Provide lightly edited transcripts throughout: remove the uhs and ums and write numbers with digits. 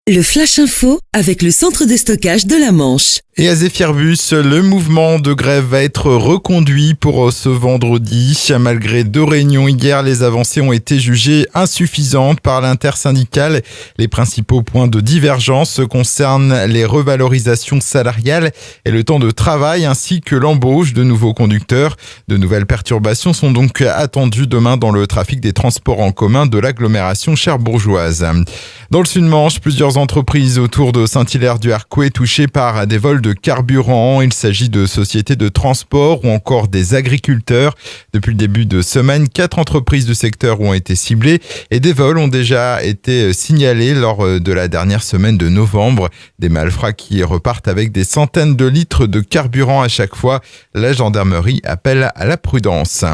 Le Flash Info avec le centre de stockage de la Manche. Et à Zéphirbus, le mouvement de grève va être reconduit pour ce vendredi. Malgré 2 réunions hier, les avancées ont été jugées insuffisantes par l'intersyndicale. Les principaux points de divergence concernent les revalorisations salariales et le temps de travail ainsi que l'embauche de nouveaux conducteurs. De nouvelles perturbations sont donc attendues demain dans le trafic des transports en commun de l'agglomération cherbourgeoise. Dans le Sud-Manche, plusieurs entreprises autour de Saint-Hilaire-du-Harcouët touchées par des vols de carburant. Il s'agit de sociétés de transport ou encore des agriculteurs. Depuis le début de semaine, 4 entreprises du secteur ont été ciblées et des vols ont déjà été signalés lors de la dernière semaine de novembre. Des malfrats qui repartent avec des centaines de litres de carburant à chaque fois. La gendarmerie appelle à la prudence.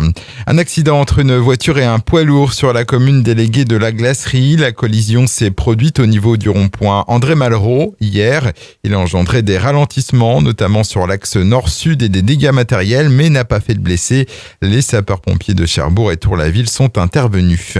Un accident entre une voiture et un poids lourd sur la commune déléguée de la Glacerie. La collision s'est produite au niveau du rond-point André Malraux hier. Il a engendré des ralentissements, notamment sur l'axe nord-sud et des dégâts matériels, mais n'a pas fait de blessés. Les sapeurs-pompiers de Cherbourg et Tour-la-Ville sont intervenus.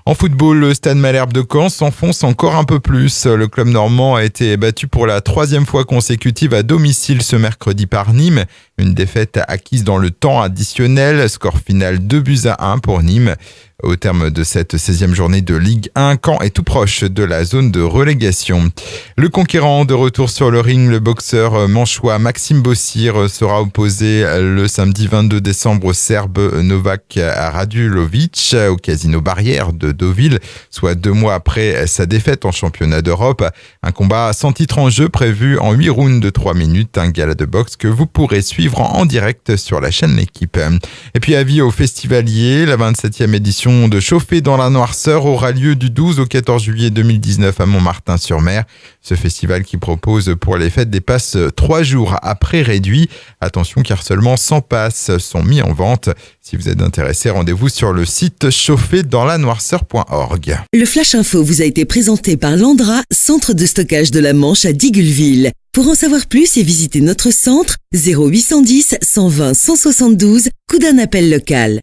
En football, le Stade Malherbe de Caen s'enfonce encore un peu plus. Le club normand a été battu pour la 3e fois consécutive à domicile ce mercredi par Nîmes. Une défaite acquise dans le temps additionnel. Score final 2-1 pour Nîmes. Au terme de cette 16e journée de Ligue 1, Caen est tout proche de la zone de relégation. Le conquérant de retour sur le ring, le boxeur manchois Maxime Bossir sera opposé le samedi 22 décembre au Serbe Novak Radulovic au Casino Barrière de Deauville, soit 2 mois après sa défaite en championnat d'Europe. Un combat sans titre en jeu prévu en 8 rounds de 3 minutes, un gala de boxe que vous pourrez suivre en direct sur la chaîne L'Équipe. Et puis avis aux festivaliers, la 27e édition de Chauffer dans la noirceur aura lieu du 12 au 14 juillet 2019 à Montmartin-sur-Mer. Ce festival qui propose pour les fêtes des passes 3 jours à prix réduit. Attention car seulement 100 passes sont mis en vente. Si vous êtes intéressé, rendez-vous sur le site chaufferdanslannoirceur.org. Le Flash Info vous a été présenté par Landra, centre de stockage de la Manche à Digulleville. Pour en savoir plus et visiter notre centre, 0810 120 172, coup d'un appel local.